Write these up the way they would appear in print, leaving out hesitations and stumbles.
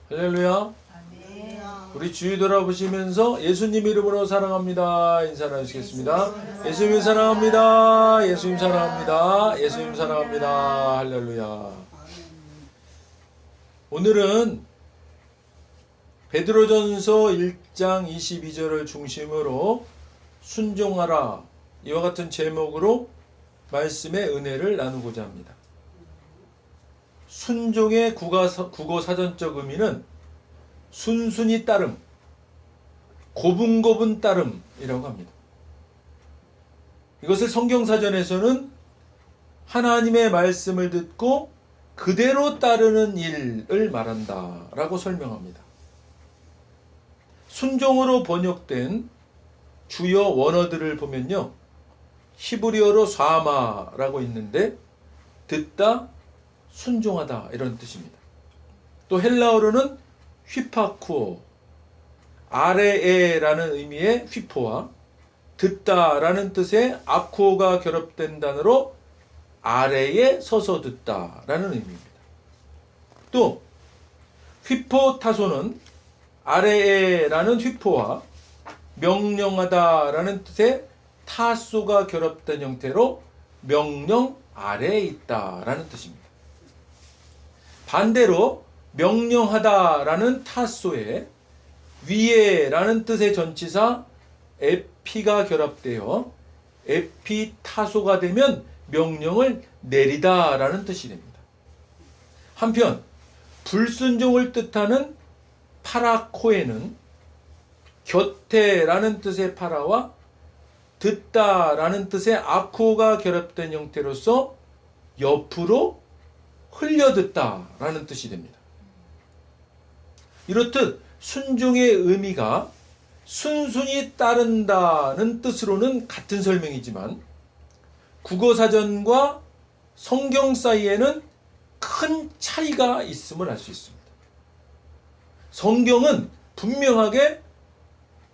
할렐루야. 우리 주위 돌아보시면서 예수님 이름으로 사랑합니다 인사 나누시겠습니다. 예수님 사랑합니다. 예수님 사랑합니다. 예수님 사랑합니다. 할렐루야. 오늘은 베드로전서 1장 22절을 중심으로 순종하라 이와 같은 제목으로 말씀의 은혜를 나누고자 합니다. 순종의 국어 사전적 의미는 순순히 따름, 고분고분 따름이라고 합니다. 이것을 성경사전에서는 하나님의 말씀을 듣고 그대로 따르는 일을 말한다 라고 설명합니다. 순종으로 번역된 주요 원어들을 보면요, 히브리어로 사마라고 있는데 듣다, 순종하다 이런 뜻입니다. 또 헬라어로는 휘파쿠오, 아레에라는 의미의 휘포와 듣다라는 뜻의 아쿠오가 결합된 단어로 아래에 서서 듣다라는 의미입니다. 또 휘포타소는 아레에라는 휘포와 명령하다라는 뜻의 타소가 결합된 형태로 명령 아래에 있다라는 뜻입니다. 반대로 명령하다라는 타소에 위에라는 뜻의 전치사 에피가 결합되어 에피타소가 되면 명령을 내리다라는 뜻이 됩니다. 한편 불순종을 뜻하는 파라코에는 곁에라는 뜻의 파라와 듣다라는 뜻의 아쿠오가 결합된 형태로서 옆으로 흘려듣다라는 뜻이 됩니다. 이렇듯 순종의 의미가 순순히 따른다는 뜻으로는 같은 설명이지만 국어사전과 성경 사이에는 큰 차이가 있음을 알 수 있습니다. 성경은 분명하게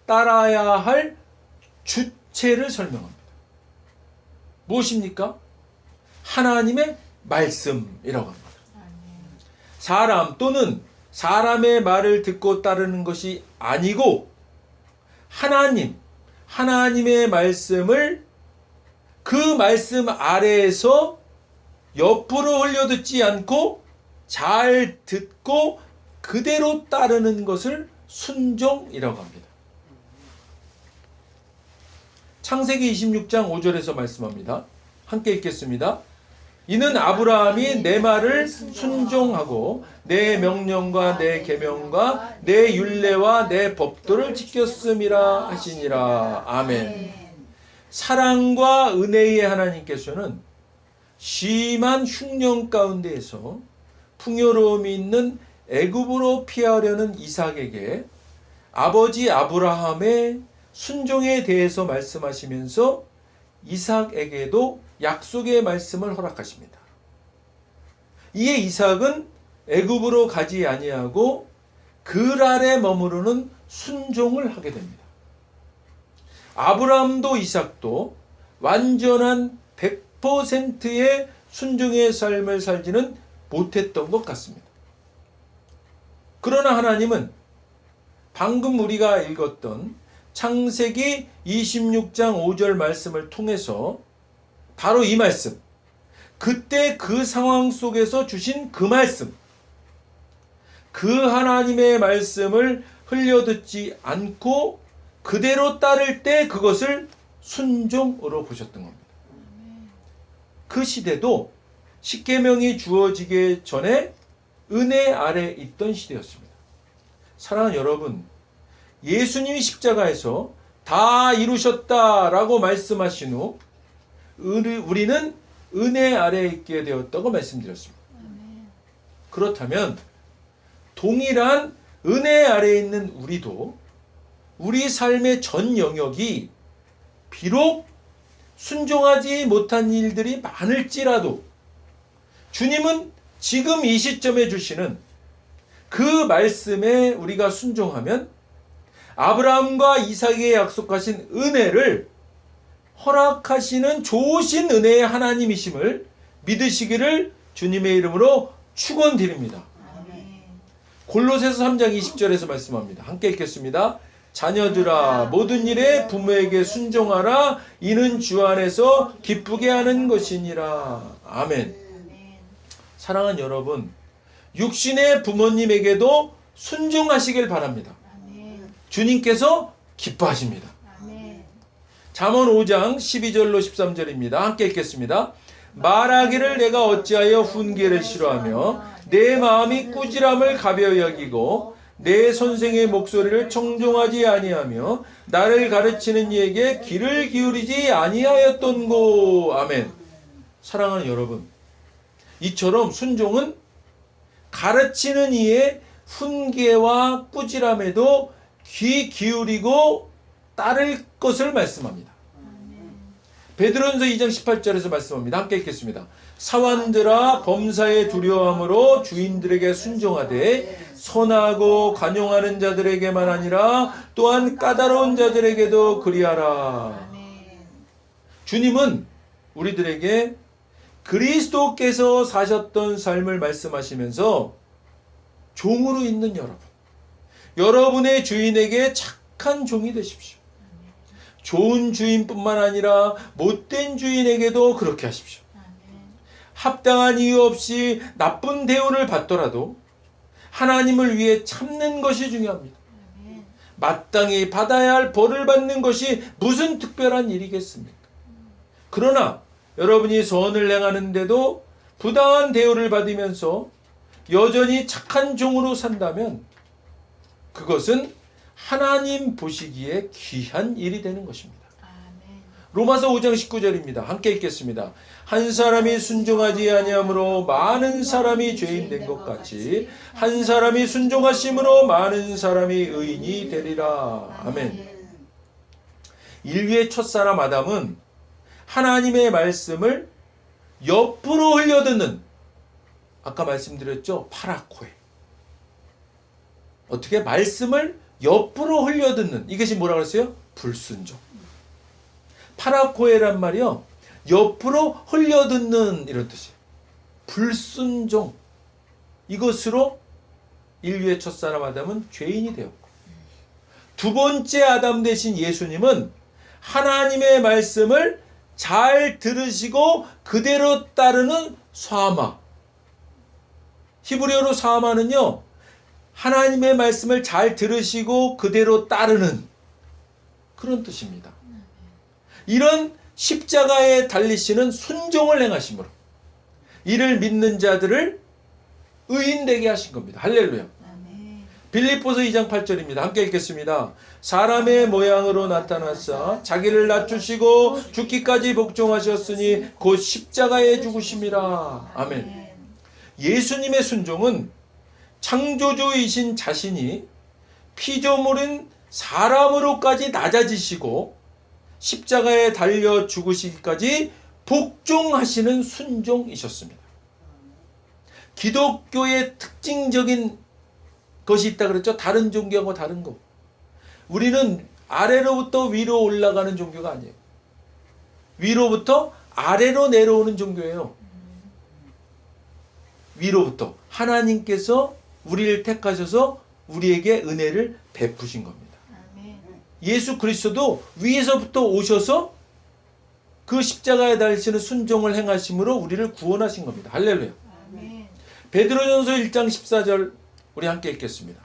따라야 할 주체를 설명합니다. 무엇입니까? 하나님의 말씀이라고 합니다. 사람 또는 사람의 말을 듣고 따르는 것이 아니고 하나님의 말씀을 그 말씀 아래에서 옆으로 흘려듣지 않고 잘 듣고 그대로 따르는 것을 순종이라고 합니다. 창세기 26장 5절에서 말씀합니다. 함께 읽겠습니다. 이는 아브라함이 내 말을 순종하고 내 명령과 내 계명과 내 율례와 내 법도를 지켰음이라 하시니라. 아멘. 사랑과 은혜의 하나님께서는 심한 흉년 가운데에서 풍요로움이 있는 애굽으로 피하려는 이삭에게 아버지 아브라함의 순종에 대해서 말씀하시면서 이삭에게도 약속의 말씀을 허락하십니다. 이에 이삭은 애굽으로 가지 아니하고 그랄에 머무르는 순종을 하게 됩니다. 아브라함도 이삭도 완전한 100%의 순종의 삶을 살지는 못했던 것 같습니다. 그러나 하나님은 방금 우리가 읽었던 창세기 26장 5절 말씀을 통해서 바로 이 말씀, 그때 그 상황 속에서 주신 그 말씀, 그 하나님의 말씀을 흘려듣지 않고 그대로 따를 때 그것을 순종으로 보셨던 겁니다. 그 시대도 십계명이 주어지기 전에 은혜 아래 있던 시대였습니다. 사랑하는 여러분, 예수님이 십자가에서 다 이루셨다라고 말씀하신 후 우리는 은혜 아래에 있게 되었다고 말씀드렸습니다. 그렇다면 동일한 은혜 아래에 있는 우리도 우리 삶의 전 영역이 비록 순종하지 못한 일들이 많을지라도 주님은 지금 이 시점에 주시는 그 말씀에 우리가 순종하면 아브라함과 이삭에게 약속하신 은혜를 허락하시는 좋으신 은혜의 하나님이심을 믿으시기를 주님의 이름으로 축원드립니다. 골로새서 3장 20절에서 말씀합니다. 함께 읽겠습니다. 자녀들아 모든 일에 부모에게 순종하라. 이는 주 안에서 기쁘게 하는 것이니라. 아멘. 사랑하는 여러분, 육신의 부모님에게도 순종하시길 바랍니다. 주님께서 기뻐하십니다. 잠언 5장 12절로 13절입니다. 함께 읽겠습니다. 말하기를 내가 어찌하여 훈계를 싫어하며 내 마음이 꾸지람을 가벼이 여기고 내 선생의 목소리를 청종하지 아니하며 나를 가르치는 이에게 귀를 기울이지 아니하였던고. 아멘. 사랑하는 여러분, 이처럼 순종은 가르치는 이의 훈계와 꾸지람에도 귀 기울이고 따를 것을 말씀합니다. 베드로전서 2장 18절에서 말씀합니다. 함께 읽겠습니다. 사환들아 범사에 두려워함으로 주인들에게 순종하되 선하고 관용하는 자들에게만 아니라 또한 까다로운 자들에게도 그리하라. 주님은 우리들에게 그리스도께서 사셨던 삶을 말씀하시면서 종으로 있는 여러분의 주인에게 착한 종이 되십시오. 좋은 주인뿐만 아니라 못된 주인에게도 그렇게 하십시오. 합당한 이유 없이 나쁜 대우를 받더라도 하나님을 위해 참는 것이 중요합니다. 마땅히 받아야 할 벌을 받는 것이 무슨 특별한 일이겠습니까? 그러나 여러분이 선을 행하는데도 부당한 대우를 받으면서 여전히 착한 종으로 산다면 그것은 하나님 보시기에 귀한 일이 되는 것입니다. 로마서 5장 19절입니다. 함께 읽겠습니다. 한 사람이 순종하지 아니함으로 많은 사람이 죄인 된 것 같이 한 사람이 순종하심으로 많은 사람이 의인이 되리라. 아멘. 인류의 첫사람 아담은 하나님의 말씀을 옆으로 흘려듣는, 아까 말씀드렸죠? 파라코에. 어떻게 말씀을 옆으로 흘려듣는, 이것이 뭐라고 했어요? 불순종. 파라코에란 말이요, 옆으로 흘려듣는 이런 뜻이에요. 불순종. 이것으로 인류의 첫사람 아담은 죄인이 되었고, 두 번째 아담 되신 예수님은 하나님의 말씀을 잘 들으시고 그대로 따르는 사마. 히브리어로 사마는요, 하나님의 말씀을 잘 들으시고 그대로 따르는 그런 뜻입니다. 이런 십자가에 달리시는 순종을 행하심으로 이를 믿는 자들을 의인되게 하신 겁니다. 할렐루야. 빌립보서 2장 8절입니다. 함께 읽겠습니다. 사람의 모양으로 나타나사 자기를 낮추시고 죽기까지 복종하셨으니 곧 십자가에 죽으심이라. 아멘. 예수님의 순종은 창조주이신 자신이 피조물인 사람으로까지 낮아지시고 십자가에 달려 죽으시기까지 복종하시는 순종이셨습니다. 기독교의 특징적인 것이 있다 그랬죠? 다른 종교하고 다른 거. 우리는 아래로부터 위로 올라가는 종교가 아니에요. 위로부터 아래로 내려오는 종교예요. 위로부터 하나님께서 우리를 택하셔서 우리에게 은혜를 베푸신 겁니다. 예수 그리스도도 위에서부터 오셔서 그 십자가에 달리시는 순종을 행하심으로 우리를 구원하신 겁니다. 할렐루야. 베드로전서 1장 14절 우리 함께 읽겠습니다.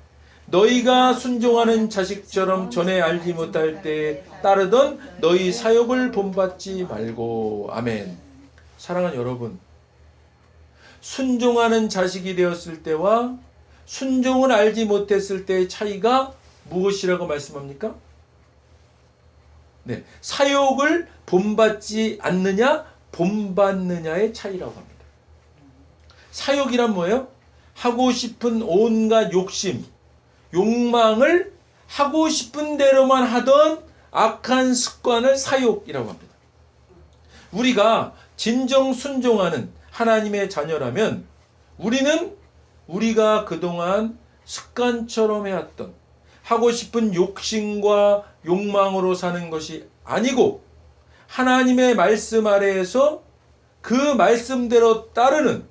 너희가 순종하는 자식처럼 전에 알지 못할 때에 따르던 너희 사욕을 본받지 말고. 아멘. 사랑하는 여러분, 순종하는 자식이 되었을 때와 순종을 알지 못했을 때의 차이가 무엇이라고 말씀합니까? 네, 사욕을 본받지 않느냐 본받느냐의 차이라고 합니다. 사욕이란 뭐예요? 하고 싶은 온갖 욕심, 욕망을 하고 싶은 대로만 하던 악한 습관을 사욕이라고 합니다. 우리가 진정 순종하는 하나님의 자녀라면 우리는 우리가 그동안 습관처럼 해왔던 하고 싶은 욕심과 욕망으로 사는 것이 아니고 하나님의 말씀 아래에서 그 말씀대로 따르는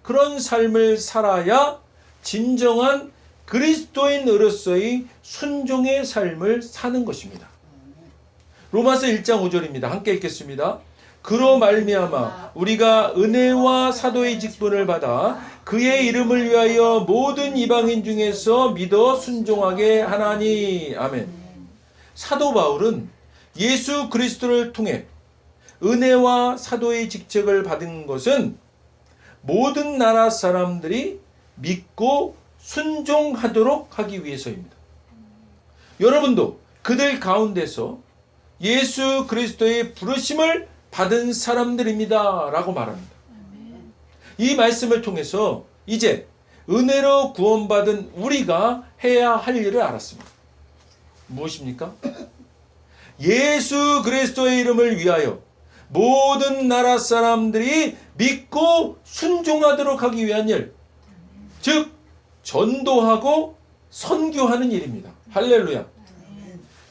그런 삶을 살아야 진정한 그리스도인으로서의 순종의 삶을 사는 것입니다. 로마서 1장 5절입니다. 함께 읽겠습니다. 그로 말미암아 우리가 은혜와 사도의 직분을 받아 그의 이름을 위하여 모든 이방인 중에서 믿어 순종하게 하나니. 아멘. 사도 바울은 예수 그리스도를 통해 은혜와 사도의 직책을 받은 것은 모든 나라 사람들이 믿고 순종하도록 하기 위해서입니다. 여러분도 그들 가운데서 예수 그리스도의 부르심을 받은 사람들입니다 라고 말합니다. 이 말씀을 통해서 이제 은혜로 구원받은 우리가 해야 할 일을 알았습니다. 무엇입니까? 예수 그리스도의 이름을 위하여 모든 나라 사람들이 믿고 순종하도록 하기 위한 일, 즉 전도하고 선교하는 일입니다. 할렐루야.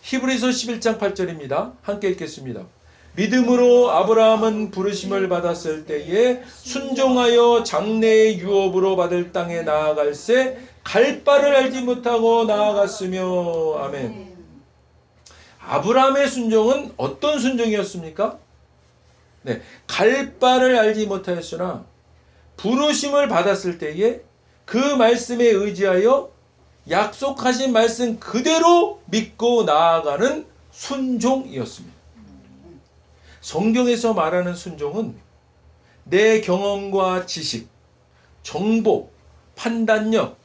히브리서 11장 8절입니다. 함께 읽겠습니다. 믿음으로 아브라함은 부르심을 받았을 때에 순종하여 장래의 유업으로 받을 땅에 나아갈새 갈 바를 알지 못하고 나아갔으며. 아멘. 아브라함의 순종은 어떤 순종이었습니까? 네, 갈 바를 알지 못하였으나 부르심을 받았을 때에 그 말씀에 의지하여 약속하신 말씀 그대로 믿고 나아가는 순종이었습니다. 성경에서 말하는 순종은 내 경험과 지식, 정보, 판단력,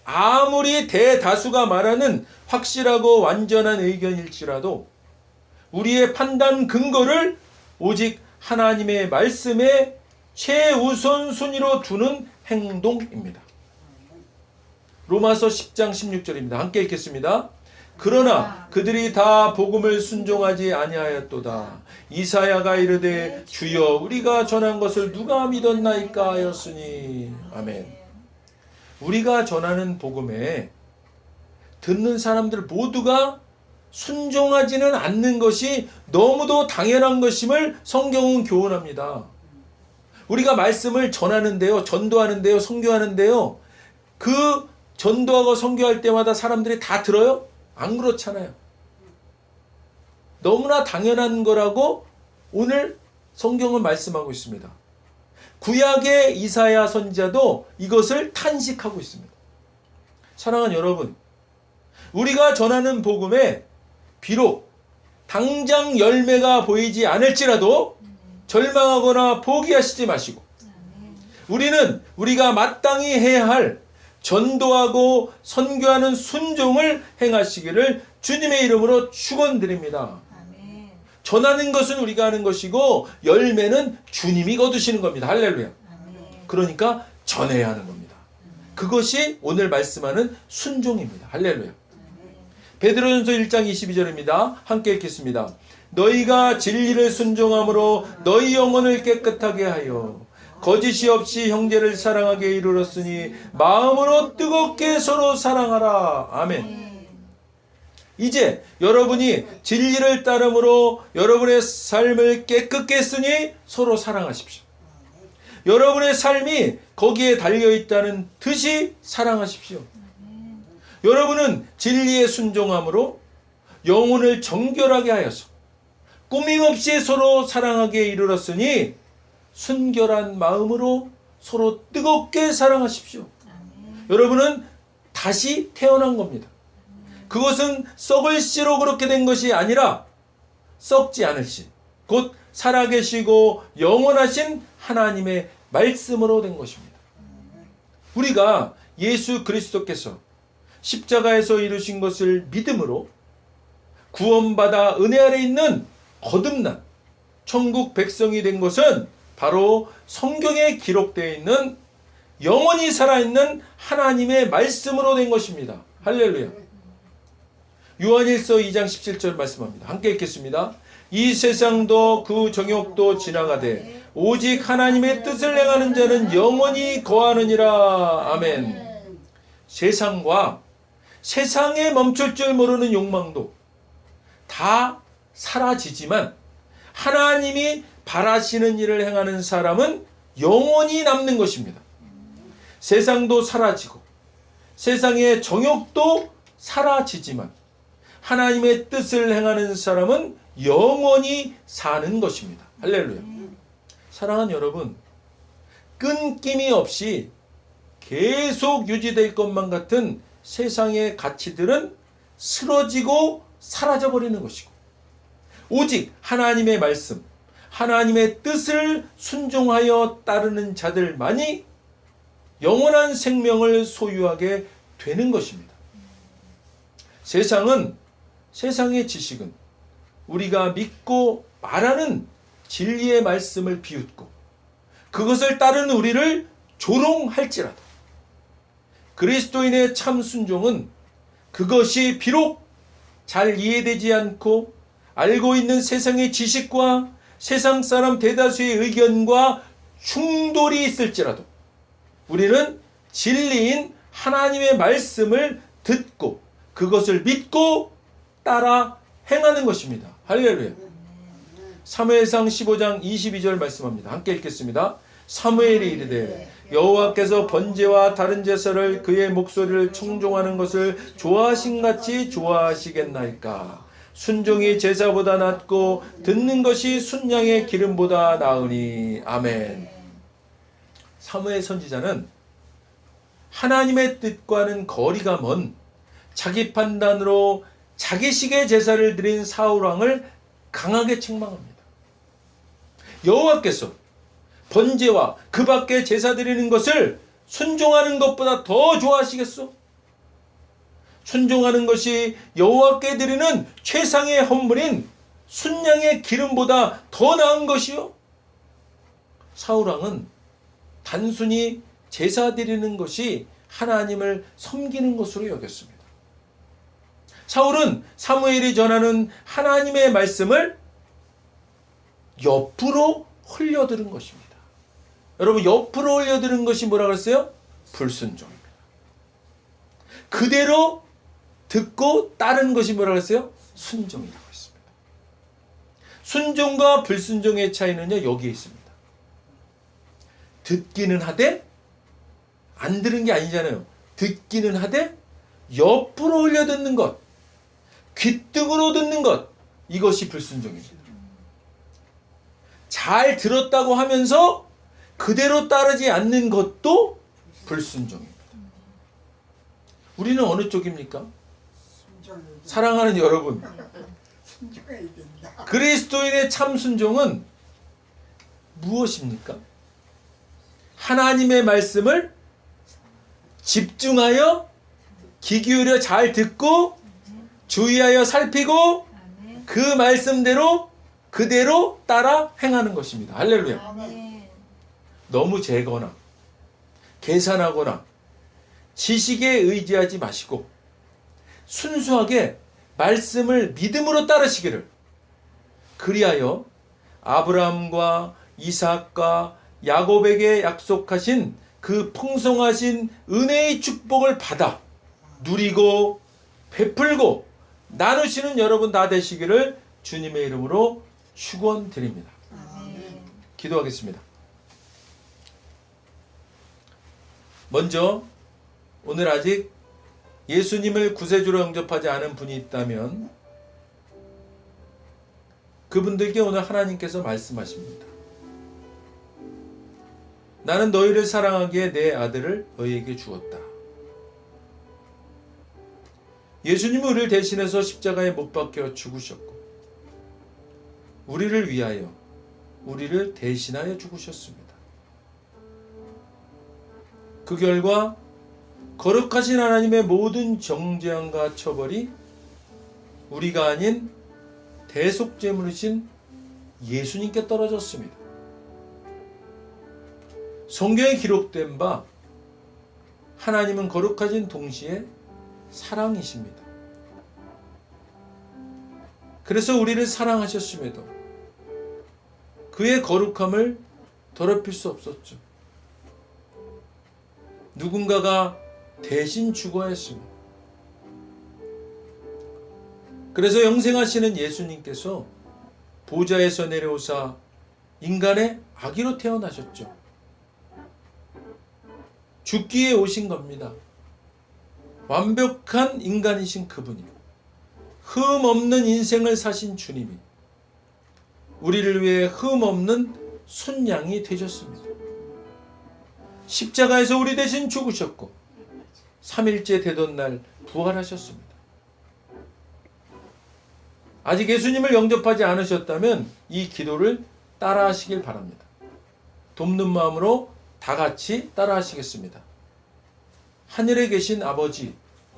아무리 대다수가 말하는 확실하고 완전한 의견일지라도 우리의 판단 근거를 오직 하나님의 말씀에 최우선 순위로 두는 행동입니다. 로마서 10장 16절입니다. 함께 읽겠습니다. 그러나 그들이 다 복음을 순종하지 아니하였도다. 이사야가 이르되 주여 우리가 전한 것을 누가 믿었나이까 하였으니. 아멘. 우리가 전하는 복음에 듣는 사람들 모두가 순종하지는 않는 것이 너무도 당연한 것임을 성경은 교훈합니다. 우리가 말씀을 전하는데요, 전도하는데요, 선교하는데요, 그 전도하고 선교할 때마다 사람들이 다 들어요? 안 그렇잖아요. 너무나 당연한 거라고 오늘 성경은 말씀하고 있습니다. 구약의 이사야 선지자도 이것을 탄식하고 있습니다. 사랑하는 여러분, 우리가 전하는 복음에 비록 당장 열매가 보이지 않을지라도 절망하거나 포기하시지 마시고 우리는 우리가 마땅히 해야 할 전도하고 선교하는 순종을 행하시기를 주님의 이름으로 축원드립니다. 전하는 것은 우리가 하는 것이고 열매는 주님이 거두시는 겁니다. 할렐루야. 그러니까 전해야 하는 겁니다. 그것이 오늘 말씀하는 순종입니다. 할렐루야. 베드로전서 1장 22절입니다. 함께 읽겠습니다. 너희가 진리를 순종함으로 너희 영혼을 깨끗하게 하여 거짓이 없이 형제를 사랑하게 이르렀으니 마음으로 뜨겁게 서로 사랑하라. 아멘. 이제 여러분이 진리를 따름으로 여러분의 삶을 깨끗게 했으니 서로 사랑하십시오. 여러분의 삶이 거기에 달려있다는 듯이 사랑하십시오. 여러분은 진리에 순종함으로 영혼을 정결하게 하여서 꾸밈없이 서로 사랑하게 이르렀으니 순결한 마음으로 서로 뜨겁게 사랑하십시오. 여러분은 다시 태어난 겁니다. 그것은 썩을 씨로 그렇게 된 것이 아니라 썩지 않을 씨, 곧 살아계시고 영원하신 하나님의 말씀으로 된 것입니다. 우리가 예수 그리스도께서 십자가에서 이루신 것을 믿음으로 구원받아 은혜 아래 있는 거듭난 천국 백성이 된 것은 바로 성경에 기록되어 있는 영원히 살아있는 하나님의 말씀으로 된 것입니다. 할렐루야. 요한일서 2장 17절 말씀합니다. 함께 읽겠습니다. 이 세상도 그 정욕도 지나가되 오직 하나님의 뜻을 행하는 자는 영원히 거하느니라. 아멘. 세상과 세상에 멈출 줄 모르는 욕망도 다 사라지지만 하나님이 바라시는 일을 행하는 사람은 영원히 남는 것입니다. 세상도 사라지고 세상의 정욕도 사라지지만 하나님의 뜻을 행하는 사람은 영원히 사는 것입니다. 할렐루야. 사랑하는 여러분, 끊김이 없이 계속 유지될 것만 같은 세상의 가치들은 쓰러지고 사라져버리는 것이고, 오직 하나님의 말씀, 하나님의 뜻을 순종하여 따르는 자들만이 영원한 생명을 소유하게 되는 것입니다. 세상의 지식은 우리가 믿고 말하는 진리의 말씀을 비웃고 그것을 따르는 우리를 조롱할지라도 그리스도인의 참 순종은 그것이 비록 잘 이해되지 않고 알고 있는 세상의 지식과 세상 사람 대다수의 의견과 충돌이 있을지라도 우리는 진리인 하나님의 말씀을 듣고 그것을 믿고 따라 행하는 것입니다. 할렐루야. 사무엘상 15장 22절 말씀합니다. 함께 읽겠습니다. 사무엘이 이르되 여호와께서 번제와 다른 제사를 그의 목소리를 청종하는 것을 좋아하신같이 좋아하시겠나이까. 순종이 제사보다 낫고 듣는 것이 순양의 기름보다 나으니. 아멘. 사무엘 선지자는 하나님의 뜻과는 거리가 먼 자기 판단으로 자기식의 제사를 드린 사울왕을 강하게 책망합니다. 여호와께서 번제와 그 밖에 제사 드리는 것을 순종하는 것보다 더 좋아하시겠소? 순종하는 것이 여호와께 드리는 최상의 헌물인 순양의 기름보다 더 나은 것이요? 사울왕은 단순히 제사 드리는 것이 하나님을 섬기는 것으로 여겼습니다. 사울은 사무엘이 전하는 하나님의 말씀을 옆으로 흘려들은 것입니다. 여러분, 옆으로 흘려들은 것이 뭐라고 그랬어요? 불순종입니다. 그대로 듣고 따르는 것이 뭐라고 했어요? 순종이라고 했습니다. 순종과 불순종의 차이는요, 여기에 있습니다. 듣기는 하되 안 들은 게 아니잖아요. 듣기는 하되 옆으로 흘려듣는 것, 귓등으로 듣는 것, 이것이 불순종입니다. 잘 들었다고 하면서 그대로 따르지 않는 것도 불순종입니다. 우리는 어느 쪽입니까? 사랑하는 여러분, 그리스도인의 참 순종은 무엇입니까? 하나님의 말씀을 집중하여 귀 기울여 잘 듣고 주의하여 살피고 그 말씀대로 그대로 따라 행하는 것입니다. 할렐루야. 너무 재거나 계산하거나 지식에 의지하지 마시고 순수하게 말씀을 믿음으로 따르시기를, 그리하여 아브라함과 이삭과 야곱에게 약속하신 그 풍성하신 은혜의 축복을 받아 누리고 베풀고 나누시는 여러분 다 되시기를 주님의 이름으로 축원드립니다. 기도하겠습니다. 먼저 오늘 아직 예수님을 구세주로 영접하지 않은 분이 있다면 그분들께 오늘 하나님께서 말씀하십니다. 나는 너희를 사랑하기에 내 아들을 너희에게 주었다. 예수님은 우리를 대신해서 십자가에 못 박혀 죽으셨고 우리를 위하여 우리를 대신하여 죽으셨습니다. 그 결과 거룩하신 하나님의 모든 정죄함과 처벌이 우리가 아닌 대속제물이신 예수님께 떨어졌습니다. 성경에 기록된 바 하나님은 거룩하신 동시에 사랑이십니다. 그래서 우리를 사랑하셨음에도 그의 거룩함을 더럽힐 수 없었죠. 누군가가 대신 죽어야 했습니다. 그래서 영생하시는 예수님께서 보좌에서 내려오사 인간의 아기로 태어나셨죠. 죽기에 오신 겁니다. 완벽한 인간이신 그분이, 흠 없는 인생을 사신 주님이 우리를 위해 흠 없는 순양이 되셨습니다. 십자가에서 우리 대신 죽으셨고 3일째 되던 날 부활하셨습니다. 아직 예수님을 영접하지 않으셨다면 이 기도를 따라 하시길 바랍니다. 돕는 마음으로 다 같이 따라 하시겠습니다. 하늘에 계신 아버지,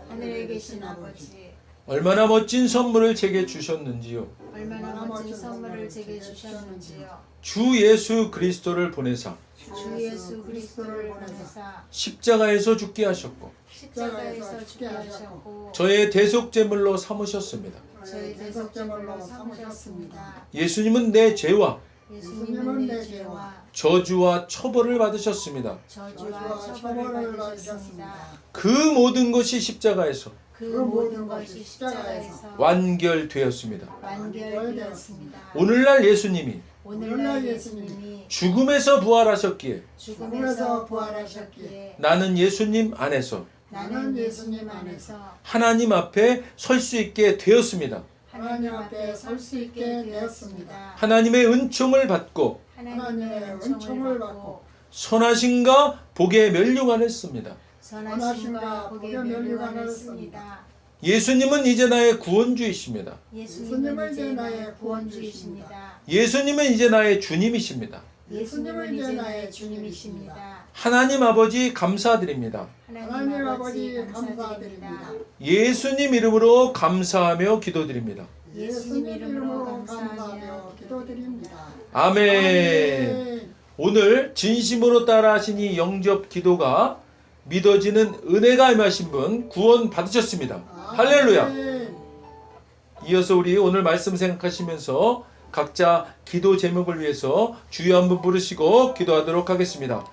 하늘에 계신 아버지, 얼마나 멋진 선물을 제게 주셨는지요. 얼마나 멋진 선물을 제게 주셨는지요. 주 예수 그리스도를 보내사 주 예수 그리스도를 보내사 십자가에서 죽게 하셨고 십자가에서 죽게 하셨고 저의 대속제물로 삼으셨습니다. 저희 대속제물로 삼으셨습니다. 예수님은 내 죄와 예수님은 내 죄와 저주와 처벌을 받으셨습니다. 저주와 처벌을 받으셨습니다. 그 모든 것이 십자가에서 그 모든 것이 십자가에서 완결되었습니다. 완결되었습니다. 오늘날 예수님이 오늘날 예수님이 죽음에서 부활하셨기에 죽음에서 부활하셨기에 나는 예수님 안에서 나는 예수님 안에서 하나님 앞에 설 수 있게 되었습니다. 하나님 앞에 설 수 있게 되었습니다. 하나님의 은총을 받고 하나님의 은총을 받고 선하심과 복의 면류관을 씁니다. 선하심과 복의 면류관을 씁니다. 예수님은 이제 나의 구원주이십니다. 예수님은 이제 나의 구원주이십니다. 예수님은 이제 나의 주님이십니다. 예수님은 이제 나의 주님이십니다. 하나님 아버지 감사드립니다. 하나님 아버지 감사드립니다. 예수님 이름으로 감사하며 기도드립니다. 예수님 이름으로 감사하며 기도드립니다. 아멘. 오늘 진심으로 따라하신 이 영접 기도가 믿어지는 은혜가 임하신 분 구원 받으셨습니다. 할렐루야. 이어서 우리 오늘 말씀 생각하시면서 각자 기도 제목을 위해서 주여 한번 부르시고 기도하도록 하겠습니다.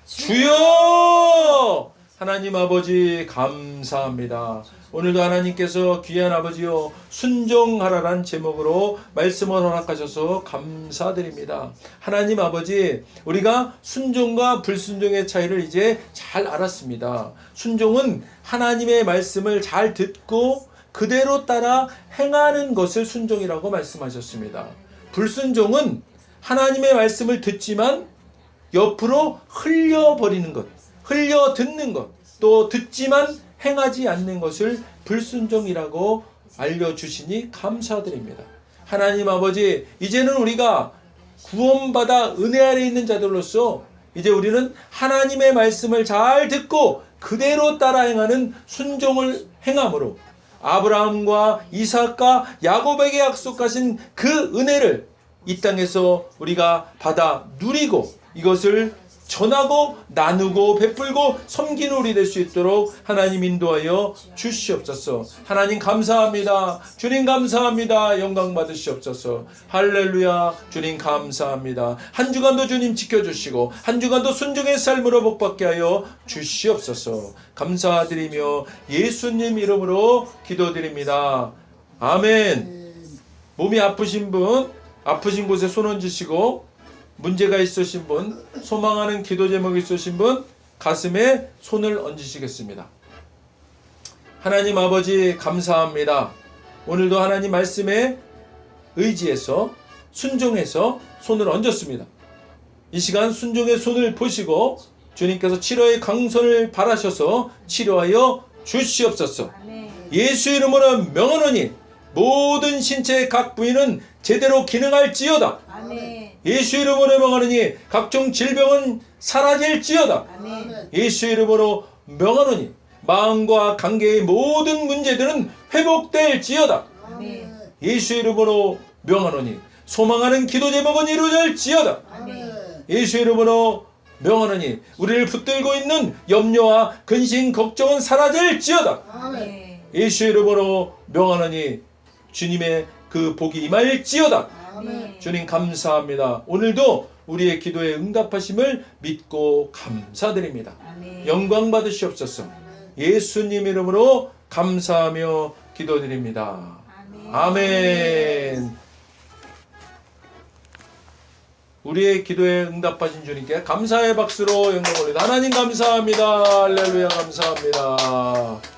주여! 하나님 아버지 감사합니다. 오늘도 하나님께서 귀한 아버지요 순종하라란 제목으로 말씀을 허락하셔서 감사드립니다. 하나님 아버지, 우리가 순종과 불순종의 차이를 이제 잘 알았습니다. 순종은 하나님의 말씀을 잘 듣고 그대로 따라 행하는 것을 순종이라고 말씀하셨습니다. 불순종은 하나님의 말씀을 듣지만 옆으로 흘려버리는 것, 흘려 듣는 것, 또 듣지만 행하지 않는 것을 불순종이라고 알려주시니 감사드립니다. 하나님 아버지, 이제는 우리가 구원받아 은혜 아래 있는 자들로서 이제 우리는 하나님의 말씀을 잘 듣고 그대로 따라 행하는 순종을 행함으로 아브라함과 이삭과 야곱에게 약속하신 그 은혜를 이 땅에서 우리가 받아 누리고 이것을 전하고 나누고 베풀고 섬기는 우리 될 수 있도록 하나님 인도하여 주시옵소서. 하나님 감사합니다. 주님 감사합니다. 영광 받으시옵소서. 할렐루야. 주님 감사합니다. 한 주간도 주님 지켜주시고 한 주간도 순종의 삶으로 복받게 하여 주시옵소서. 감사드리며 예수님 이름으로 기도드립니다. 아멘. 몸이 아프신 분, 아프신 곳에 손 얹으시고 문제가 있으신 분, 소망하는 기도 제목이 있으신 분 가슴에 손을 얹으시겠습니다. 하나님 아버지 감사합니다. 오늘도 하나님 말씀에 의지해서 순종해서 손을 얹었습니다. 이 시간 순종의 손을 보시고 주님께서 치료의 강선을 바라셔서 치료하여 주시옵소서. 예수 이름으로 명하노니 모든 신체의 각 부위는 제대로 기능할지어다. 예수 이름으로 명하노니 각종 질병은 사라질지어다. 예수 이름으로 명하노니 마음과 관계의 모든 문제들은 회복될지어다. 예수 이름으로 명하노니 소망하는 기도 제목은 이루어질지어다. 예수 이름으로 명하노니 우리를 붙들고 있는 염려와 근심 걱정은 사라질지어다. 예수 이름으로 명하노니 주님의 그 복이 임할지어다. 주님 감사합니다. 오늘도 우리의 기도에 응답하심을 믿고 감사드립니다. 영광 받으시옵소서. 예수님 이름으로 감사하며 기도드립니다. 아멘. 우리의 기도에 응답하신 주님께 감사의 박수로 영광 올립니다. 하나님 감사합니다. 할렐루야 감사합니다.